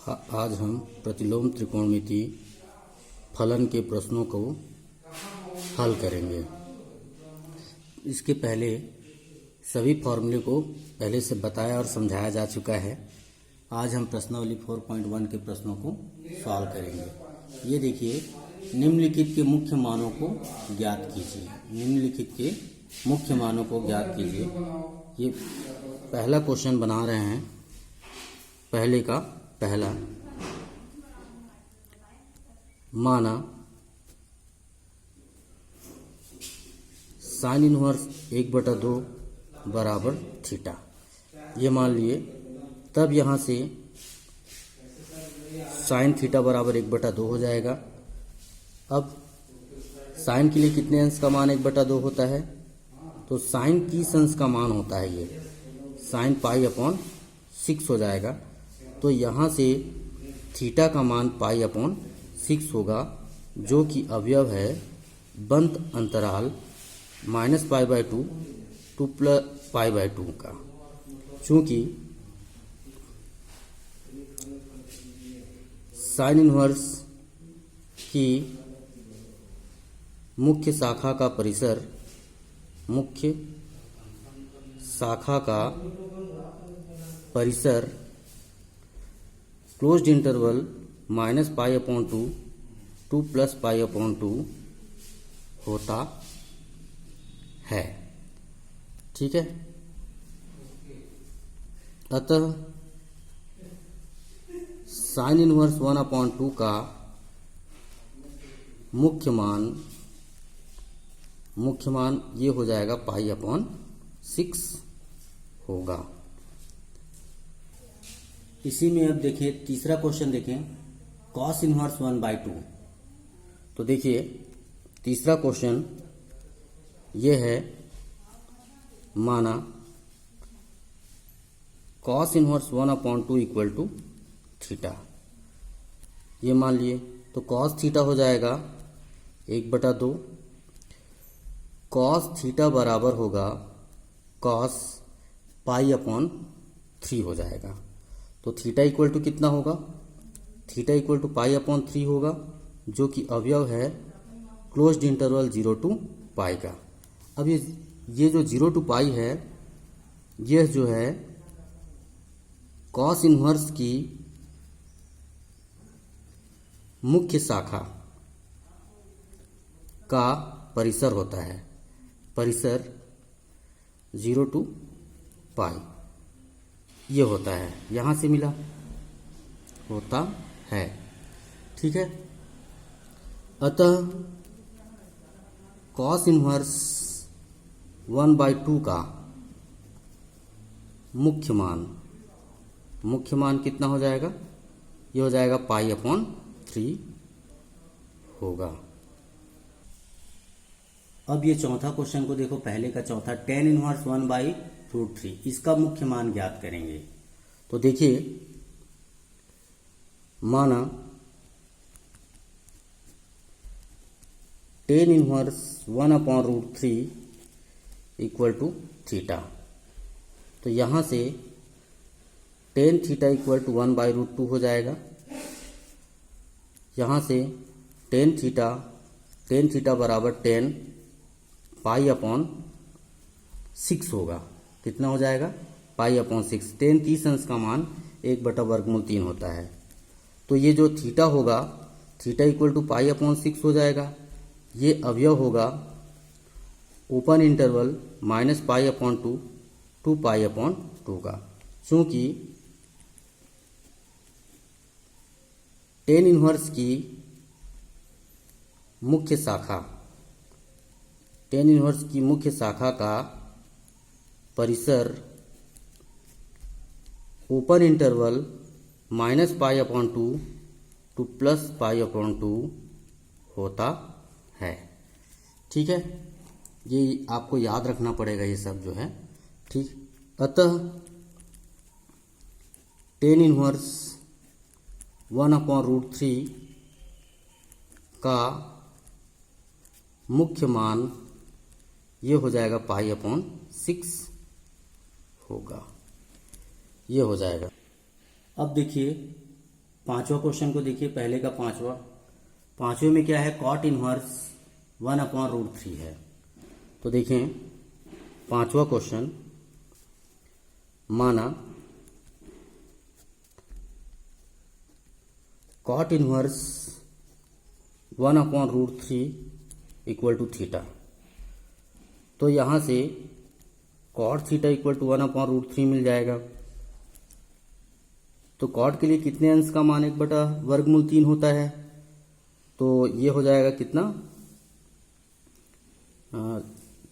आज हम प्रतिलोम त्रिकोणमिति फलन के प्रश्नों को हल करेंगे। इसके पहले सभी फॉर्मूले को पहले से बताया और समझाया जा चुका है। आज हम प्रश्नावली 4.1 के प्रश्नों को सॉल्व करेंगे। ये देखिए, निम्नलिखित के मुख्य मानों को ज्ञात कीजिए। निम्नलिखित के मुख्य मानों को ज्ञात कीजिए। ये पहला क्वेश्चन बना रहे हैं। पहले का पहला, माना साइन इनवर्स 1/2 बराबर थीटा। ये मान लिए, तब यहाँ से साइन थीटा बराबर 1/2 हो जाएगा। अब साइन के लिए कितने अंश का मान 1/2 होता है? तो साइन 30 अंश का मान होता है। ये साइन π/6 हो जाएगा। तो यहाँ से थीटा का मान π/6 होगा, जो कि अवयव है बंद अंतराल -π/2 टू π/2 का। चूंकि साइन इनवर्स की मुख्य शाखा का परिसर, क्लोज्ड इंटरवल -π/2 टू +π/2 होता है। ठीक है। अतः साइन इनवर्स 1/2 का मुख्य मान ये हो जाएगा π/6 होगा। इसी में अब देखिए तीसरा क्वेश्चन देखें, कॉस इनवर्स 1/2। तो देखिए तीसरा क्वेश्चन ये है, माना cos inverse 1/2 equal to theta. ये मान लिए, तो कॉस थीटा हो जाएगा 1/2। कॉस थीटा बराबर होगा कॉस π/3 हो जाएगा। तो थीटा इक्वल टू कितना होगा? थीटा इक्वल टू π/3 होगा, जो कि अवयव है क्लोज्ड इंटरवल 0 टू π का। अब ये जो 0 टू π है, यह जो है कॉस इनवर्स की मुख्य शाखा का परिसर होता है। परिसर 0 टू π ये होता है, यहां से मिला होता है। ठीक है। अतः कॉस इनवर्स 1/2 का मुख्य मान कितना हो जाएगा? ये हो जाएगा π/3 होगा। अब ये चौथा क्वेश्चन को देखो, पहले का चौथा, tan इनवर्स 1/√3, इसका मुख्य मान ज्ञात करेंगे। तो देखिए, माना tan inverse 1/√3 equal to theta. तो यहां से tan थीटा इक्वल टू 1/√2 हो जाएगा। यहां से tan थीटा बराबर tan π/6 होगा। कितना हो जाएगा? π/6। tan 30 अंश का मान 1/3 होता है। तो ये जो थीटा होगा, थीटा इक्वल टू π/6 हो जाएगा। ये अवयव होगा ओपन इंटरवल -π/2 टू π/2 का। चूंकि tan इनवर्स की मुख्य शाखा का परिसर ओपन इंटरवल -π/2 टू +π/2 होता है। ठीक है। ये आपको याद रखना पड़ेगा, ये सब जो है। ठीक। अतः tan इनवर्स 1/√3 का मुख्य मान ये हो जाएगा π/6 होगा। ये हो जाएगा। अब देखिए पांचवा क्वेश्चन को देखिए, पहले का पांचवे में क्या है, कॉट इनवर्स 1/√3 है। तो देखें पांचवा क्वेश्चन, माना cot inverse 1/√3 equal to theta. तो यहां से कॉट थीटा इक्वल टू 1/√3 मिल जाएगा। तो कॉट के लिए कितने अंश का मान 1/वर्गमूल 3 होता है, तो ये हो जाएगा कितना,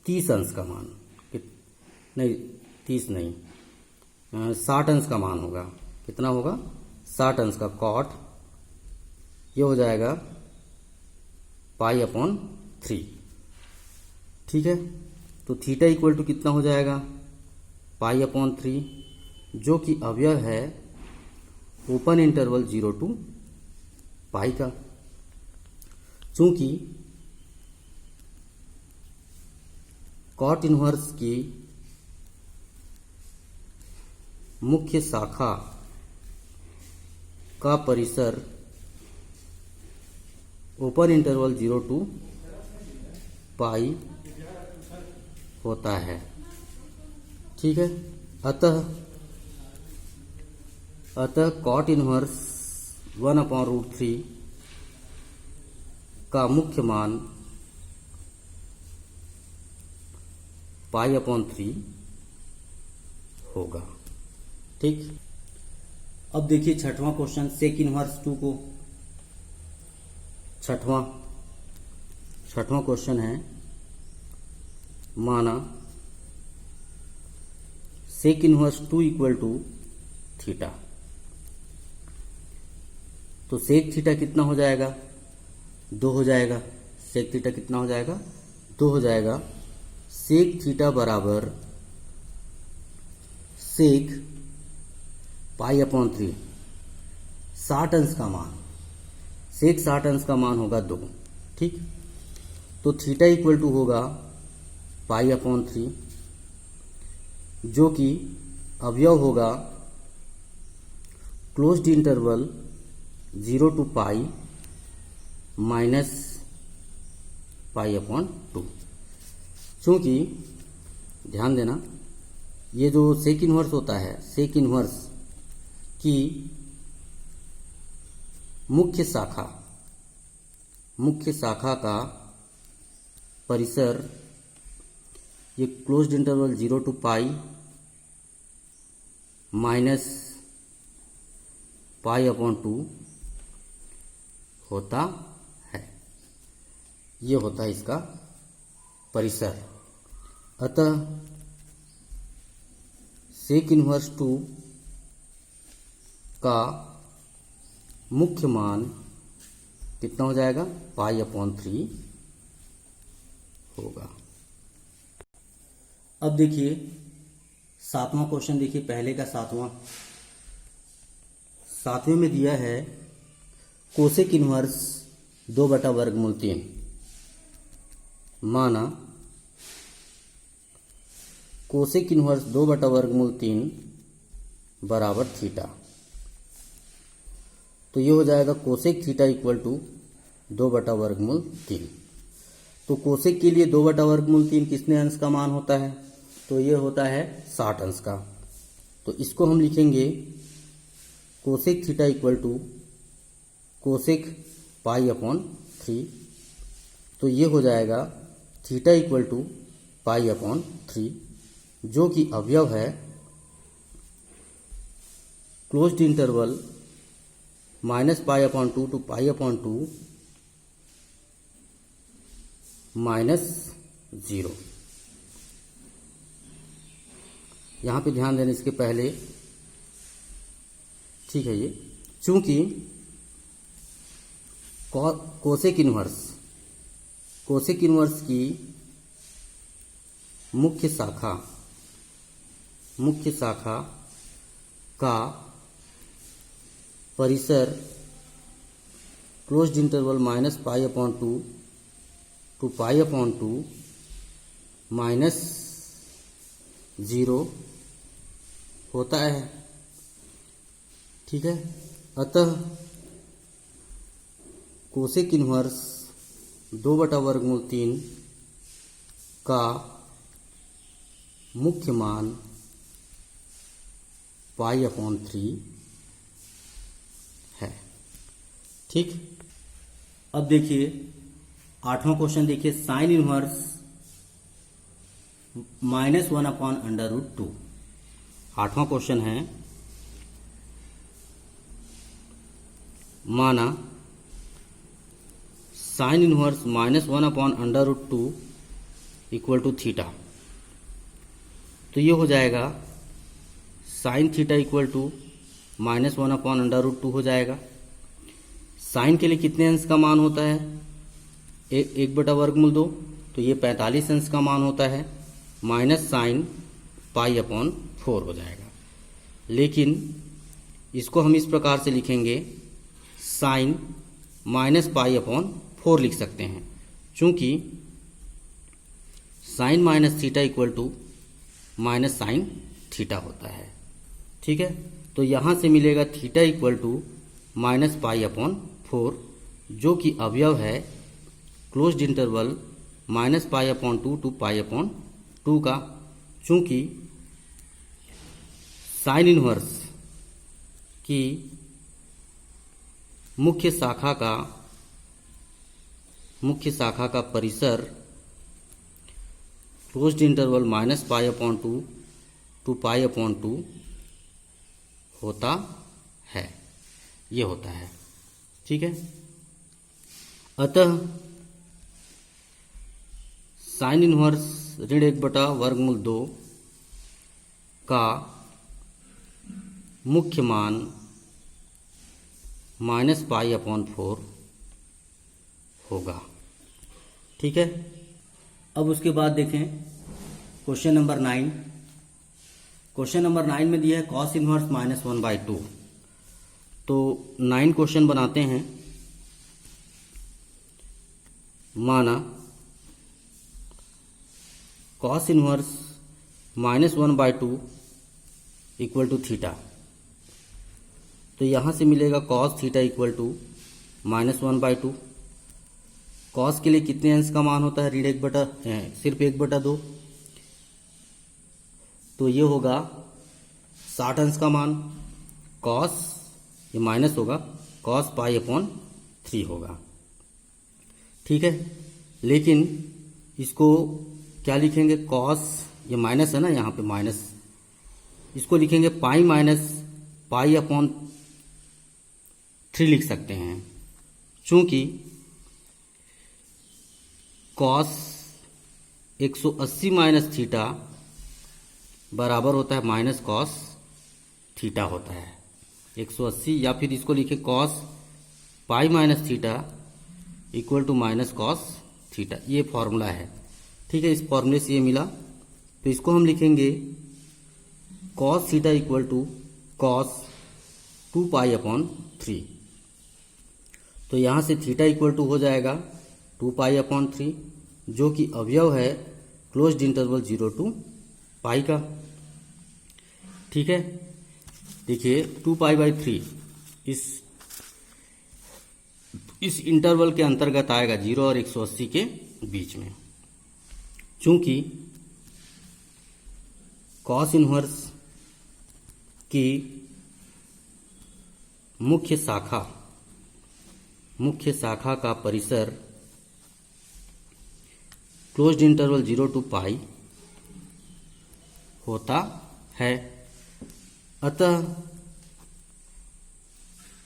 30 अंश का मान, नहीं 30 नहीं, 60 अंश का मान होगा। कितना होगा, 60 अंश का कॉट, ये हो जाएगा π/3। ठीक है, तो थीटा इक्वल टू कितना हो जाएगा, π/3, जो कि अवयव है ओपन इंटरवल 0 to π का। चूंकि कॉट इनवर्स की मुख्य शाखा का परिसर ओपन इंटरवल 0 to π होता है। ठीक है, अतः कॉट इनवर्स 1/√3 का मुख्य मान π/3 होगा। ठीक, अब देखिए छठवां क्वेश्चन, सेक इनवर्स 2 को। छठवां क्वेश्चन है, माना sec inverse 2 equal to theta. तो सेक थीटा कितना हो जाएगा, 2 हो जाएगा। सेक थीटा कितना हो जाएगा, 2 हो जाएगा। सेक थीटा बराबर सेक π/3, 60 अंश का मान, सेक 60 अंश का मान होगा 2। ठीक, तो थीटा इक्वल टू होगा π/3, जो कि अवयव होगा क्लोज्ड इंटरवल 0 to π माइनस π/2। चूंकि ध्यान देना, ये जो सेक इनवर्स होता है, सेक इनवर्स की मुख्य शाखा का परिसर ये क्लोज्ड इंटरवल 0 to π माइनस π/2 होता है। ये होता है इसका परिसर। अतः सेक इनवर्स 2 का मुख्य मान कितना हो जाएगा, π/3 होगा। अब देखिए सातवां क्वेश्चन, देखिए पहले का सातवें में दिया है कोसेक इनवर्स 2/√3। माना कोसेक इनवर्स 2/√3 बराबर थीटा। तो ये हो जाएगा कोसेक थीटा इक्वल टू 2/√3। तो कोसेक के लिए 2/√3 कितने अंश का मान होता है, तो ये होता है 60 अंश का। तो इसको हम लिखेंगे cosec theta equal to cosec π/3। तो ये हो जाएगा थीटा इक्वल टू π/3, जो कि अवयव है क्लोज्ड इंटरवल माइनस π/2 टू π/2 -0। यहाँ पे ध्यान देना इसके पहले, ठीक है। ये चूंकि कोसेक इनवर्स की मुख्य शाखा का परिसर क्लोज्ड इंटरवल माइनस π/2 टू π/2 -0 होता है, ठीक है। अतः कोसेक इन्वर्स 2/वर्गमूल 3 का मुख्य मान π/3 है। ठीक, अब देखिए 8वां क्वेश्चन देखिए, साइन इनवर्स -1/√2। 8वां क्वेश्चन है, माना sine inverse -1/√2 equal to theta. तो ये हो जाएगा साइन थीटा इक्वल टू -1/√2 हो जाएगा। साइन के लिए कितने अंश का मान होता है? 1/√2, तो ये 45 अंश का मान होता है, माइनस साइन π/4 हो जाएगा। लेकिन इसको हम इस प्रकार से लिखेंगे, साइन -π/4 लिख सकते हैं, चूंकि sine minus theta equal to minus sine theta होता है। ठीक है, तो यहाँ से मिलेगा थीटा इक्वल टू -π/4, जो कि अवयव है क्लोज्ड इंटरवल -π/2 टू π/2 का। चूंकि साइन इनवर्स की मुख्य शाखा का परिसर क्लोज्ड इंटरवल -π/2 टू π/2 होता है, ये होता है। ठीक है, अतः साइन इनवर्स ऋण 1/√2 का मुख्य मान -π/4 होगा। ठीक है, अब उसके बाद देखें क्वेश्चन नंबर 9। क्वेश्चन नंबर 9 में दिया है कॉस इनवर्स -1/2। तो 9 क्वेश्चन बनाते हैं। माना cos inverse -1/2 equal to theta. तो यहाँ से मिलेगा cos theta equal to -1/2। Cos के लिए कितने अंश का मान होता है? सिर्फ 1/2, तो ये होगा 60 अंश का मान। कॉस, ये माइनस होगा, कॉस π/3 होगा। ठीक है, लेकिन इसको क्या लिखेंगे? कॉस, ये माइनस है ना, यहाँ पे माइनस, इसको लिखेंगे π-π/3 लिख सकते हैं, चूंकि कॉस 180 माइनस थीटा बराबर होता है माइनस कॉस थीटा होता है 180, या फिर इसको लिखे cos π - theta equal to minus cos theta, ये फॉर्मूला है। ठीक है, इस फॉर्मूले से ये मिला, तो इसको हम लिखेंगे cos theta equal to cos 2π/3। तो यहाँ से थीटा इक्वल टू हो जाएगा 2π/3, जो कि अवयव है क्लोज्ड इंटरवल 0 to π का। ठीक है, देखिए 2π/3 इस इंटरवल के अंतर्गत आएगा 0 और 180 के बीच में। चूंकि कॉस इनवर्स की मुख्य शाखा का परिसर क्लोज्ड इंटरवल 0 to π होता है, अतः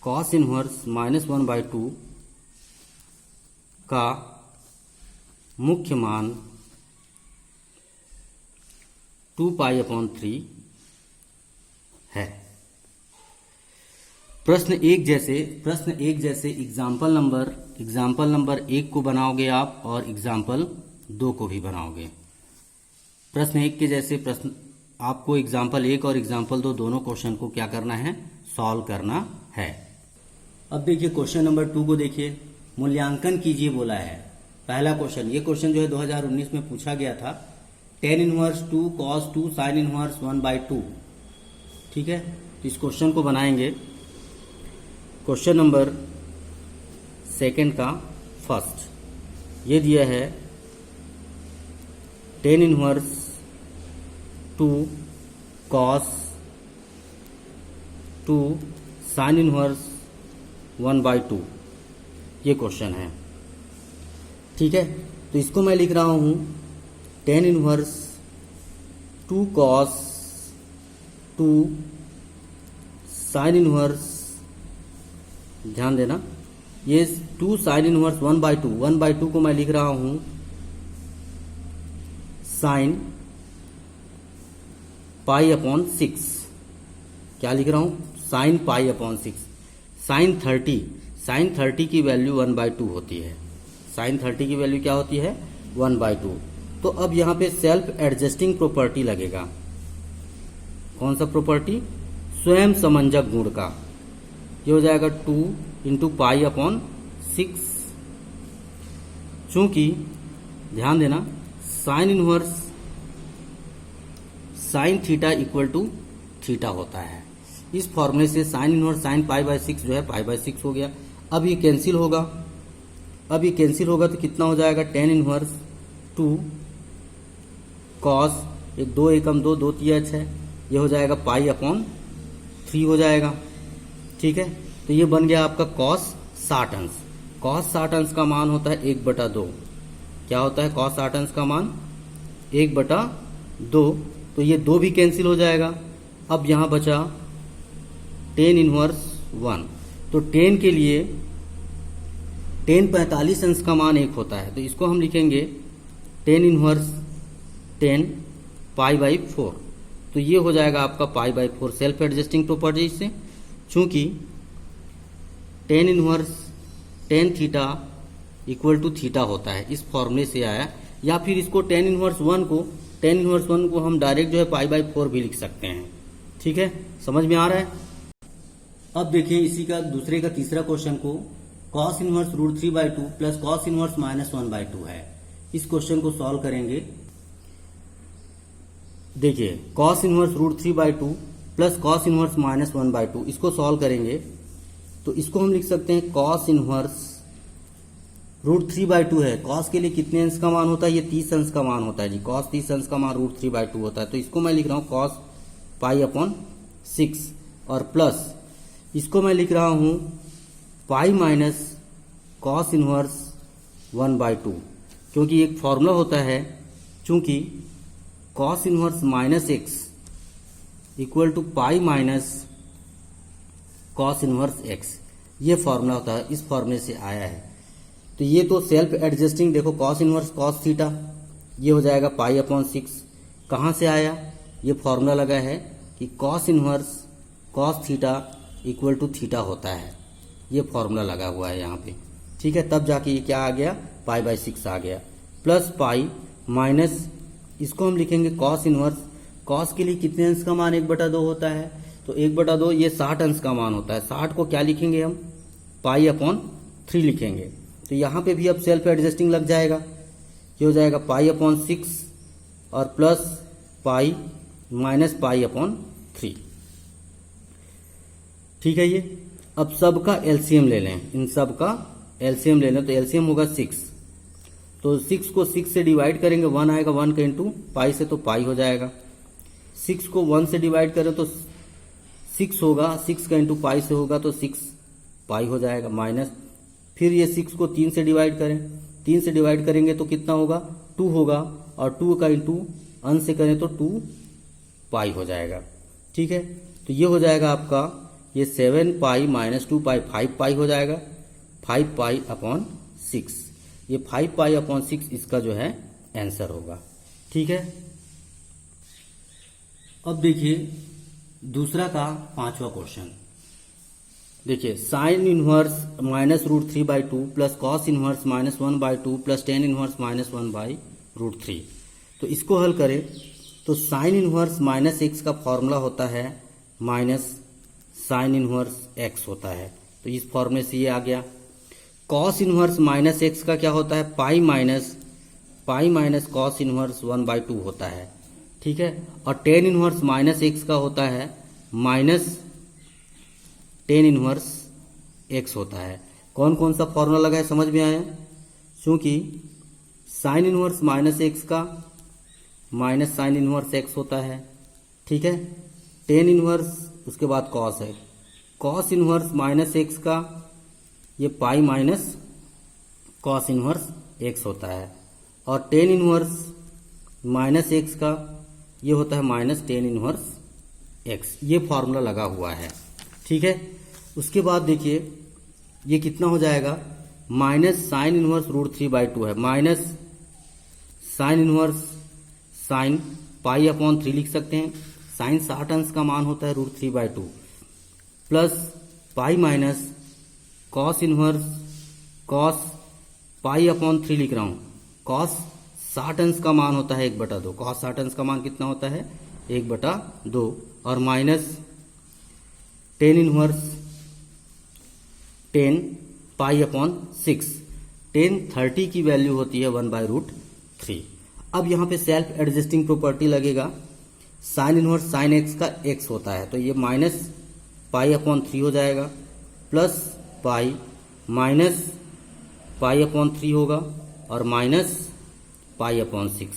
कॉस इनवर्स -1/2 का मुख्य मान 2π/3 है। प्रश्न एक जैसे एग्जाम्पल नंबर 1 को बनाओगे आप और एग्जाम्पल 2 को भी बनाओगे। प्रश्न 1 के जैसे प्रश्न आपको एग्जाम्पल 1 और एग्जाम्पल 2 दोनों क्वेश्चन को क्या करना है? सॉल्व करना है। अब देखिए क्वेश्चन नंबर 2 को देखिए, मूल्यांकन कीजिए बोला है। पहला क्वेश्चन, ये क्वेश्चन जो है 2019 में पूछा गया था, tan inverse 2 cos 2 sin inverse 1/2। ठीक है, तो इस क्वेश्चन को बनाएंगे। क्वेश्चन नंबर सेकंड का फर्स्ट ये दिया है tan inverse 2 cos 2 sin inverse 1/2 ये क्वेश्चन है। ठीक है, तो इसको मैं लिख रहा हूं tan inverse 2 cos 2 sin inverse, ध्यान देना ये 2 sin इनवर्स 1/2, 1/2 को मैं लिख रहा हूं sin π/6। क्या लिख रहा हूं? sin π/6। sin 30 की वैल्यू 1/2 होती है। sin 30 की वैल्यू क्या होती है? 1/2। तो अब यहां पे सेल्फ एडजस्टिंग प्रॉपर्टी लगेगा। कौन सा प्रॉपर्टी? स्वयं समंजक गुण का। ये हो जाएगा 2 इंटू π/6। चूंकि ध्यान देना sine inverse sine theta equal to theta होता है। इस फॉर्मूले से साइन इनवर्स साइन π/6 जो है π/6 हो गया। अब ये कैंसिल होगा, तो कितना हो जाएगा? tan इनवर्स 2 cos 2 एकम 2 2 3 6, ये हो जाएगा π/3 हो जाएगा। ठीक है, तो ये बन गया आपका cos 60 अंश। cos 60 अंश का मान होता है 1/2। क्या होता है cos 60 अंश का मान? 1/2। तो ये 2 भी कैंसिल हो जाएगा। अब यहां बचा tan इनवर्स 1। तो tan के लिए tan 45 अंश का मान 1 होता है, तो इसको हम लिखेंगे tan इनवर्स 10 π/4। तो ये हो जाएगा आपका π/4 सेल्फ एडजस्टिंग प्रॉपर्टी से। चूंकि tan inverse tan theta equal to theta होता है, इस फॉर्मूले से आया। या फिर इसको tan इनवर्स 1 को हम डायरेक्ट जो है π/4 भी लिख सकते हैं। ठीक है, समझ में आ रहा है? अब देखिए इसी का दूसरे का तीसरा क्वेश्चन को cos inverse √3/2 plus cos inverse -1/2 है। इस क्वेश्चन को सॉल्व करेंगे। देखिए cos inverse √3/2 plus cos inverse -1/2, इसको सॉल्व करेंगे तो इसको हम लिख सकते हैं cos इनवर्स √3/2 है। cos के लिए कितने अंश का मान होता है? ये 30 अंश का मान होता है जी। cos 30 अंश का मान √3/2 होता है। तो इसको मैं लिख रहा हूं cos π/6 और प्लस इसको मैं लिख रहा हूं पाई माइनस cos इनवर्स 1/2, क्योंकि एक फॉर्मूला होता है, चूंकि cos inverse -x equal to pi minus cos inverse x, ये फॉर्मूला होता है, इस फॉर्मूले से आया है। तो ये तो सेल्फ एडजस्टिंग, देखो cos इनवर्स cos थीटा, ये हो जाएगा π/6। कहाँ से आया? ये फॉर्मूला लगा है कि cos inverse cos theta equal to theta होता है, ये फॉर्मूला लगा हुआ है यहाँ पे। ठीक है, तब जाके ये क्या आ गया? π/6 आ गया। प्लस पाई माइनस इसको हम लिखेंगे cos इनवर्स, cos के लिए कितने अंश का मान 1/2 होता है? तो 1/2 ये 60 अंश का मान होता है। 60 को क्या लिखेंगे हम? π/3 लिखेंगे। तो यहाँ पे भी अब सेल्फ एडजस्टिंग लग जाएगा। ये हो जाएगा π/6 और प्लस पाई माइनस π/3। ठीक है, ये अब सब का एलसीएम ले लें, इन सब का एलसीएम ले लें। तो एलसीएम होगा 6, तो 6 को 6 से डिवाइड करेंगे, 1 आएगा, 1 का इंटू पाई से तो पाई हो जाएगा। 6 को 1 से डिवाइड करें तो 6 होगा, 6 का इंटू पाई से होगा तो 6 पाई हो जाएगा, माइनस फिर ये 6 को 3 से डिवाइड करें, 3 से डिवाइड करेंगे तो कितना होगा? 2 होगा, और 2 का इंटू अंश से करें तो 2 पाई हो जाएगा। ठीक है, तो ये हो जाएगा आपका ये 7 पाई माइनस 2 पाई 5 पाई हो जाएगा, 5 π/6। ये 5 π/6 इसका जो है आंसर होगा। ठीक है, अब देखिए दूसरा का 5वां क्वेश्चन। देखिए sine inverse -√3/2 plus cos inverse -1/2 plus tan inverse -1/√3। तो इसको हल करें तो साइन इनवर्स -x का फॉर्मूला होता है माइनस साइन इनवर्स x होता है, तो इस फॉर्मूले से ये आ गया। cos इनवर्स -x का क्या होता है? पाई माइनस cos इनवर्स 1/2 होता है। ठीक है, और tan इनवर्स -x का होता है माइनस tan इनवर्स एक्स होता है। कौन कौन सा फॉर्मूला लगा है समझ में आया? क्योंकि साइन इनवर्स माइनस एक्स का माइनस साइन इनवर्स एक्स होता है, ठीक है। टेन इनवर्स उसके बाद कॉस है, कॉस इनवर्स माइनस एक्स का ये पाई माइनस कॉस इनवर्स एक्स होता है, और टेन इनवर्स माइनस एक्स का ये होता है माइनस टेन इनवर्स एक्स। ये फॉर्मूला लगा हुआ है, ठीक है। उसके बाद देखिए ये कितना हो जाएगा, माइनस साइन इनवर्स रूट 3/2 है, minus sign inverse sine pi upon 3 लिख सकते हैं। साइन 60 अंश का मान होता है root 3/2 plus pi minus cos inverse cos pi upon 3 लिख रहा हूं। कॉस 60 अंश का मान होता है 1/2, कॉस 60 अंश का मान कितना होता है 1/2, और minus tan inverse 10 pi upon 6। 10 30 की वैल्यू होती है 1/√3। अब यहां पे सेल्फ एडजस्टिंग प्रॉपर्टी लगेगा, साइन इनवर्स साइन एक्स का एक्स होता है, तो ये माइनस पाई अपॉन 3 हो जाएगा, plus pi minus pi upon 3 होगा, और माइनस पाई अपॉन 6।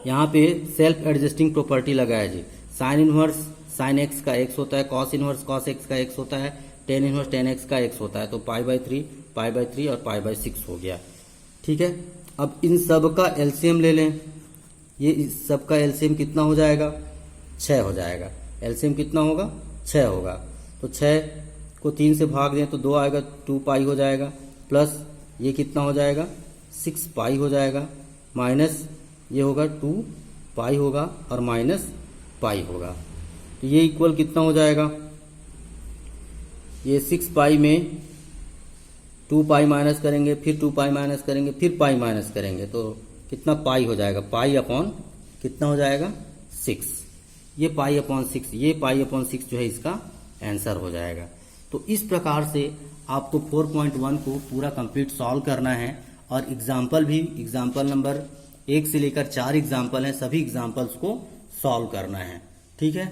यहाँ पे सेल्फ एडजस्टिंग प्रॉपर्टी लगाया जी, साइन इनवर्स साइन एक्स का एक्स होता है, कॉस इनवर्स कॉस एक्स का एक्स होता है, टेन इनवर्स टेन एक्स का एक्स होता है, तो पाई/3 पाई/3 और पाई/6 हो गया, ठीक है। अब इन सब का एलसीएम ले लें, ये इस सब का एलसीएम कितना हो जाएगा 6 हो जाएगा। एलसीएम कितना होगा 6 होगा, तो 6 को 3 से भाग दें तो 2 आएगा, 2 पाई हो जाएगा, प्लस ये कितना हो जाएगा 6 पाई हो जाएगा, माइनस ये होगा 2 पाई होगा, और माइनस पाई होगा, तो ये इक्वल कितना हो जाएगा, ये 6 पाई में 2 पाई माइनस करेंगे, फिर 2 पाई माइनस करेंगे, फिर पाई माइनस करेंगे, तो कितना पाई हो जाएगा, पाई अपॉन कितना हो जाएगा 6। ये पाई अपॉन 6, ये पाई अपॉन 6 जो है इसका आंसर हो जाएगा। तो इस प्रकार से आपको 4.1 को पूरा कंप्लीट सॉल्व करना है, और एग्जाम्पल भी, एग्जाम्पल नंबर 1 से लेकर 4 एग्जाम्पल हैं, सभी एग्जाम्पल्स को सॉल्व करना है, ठीक है।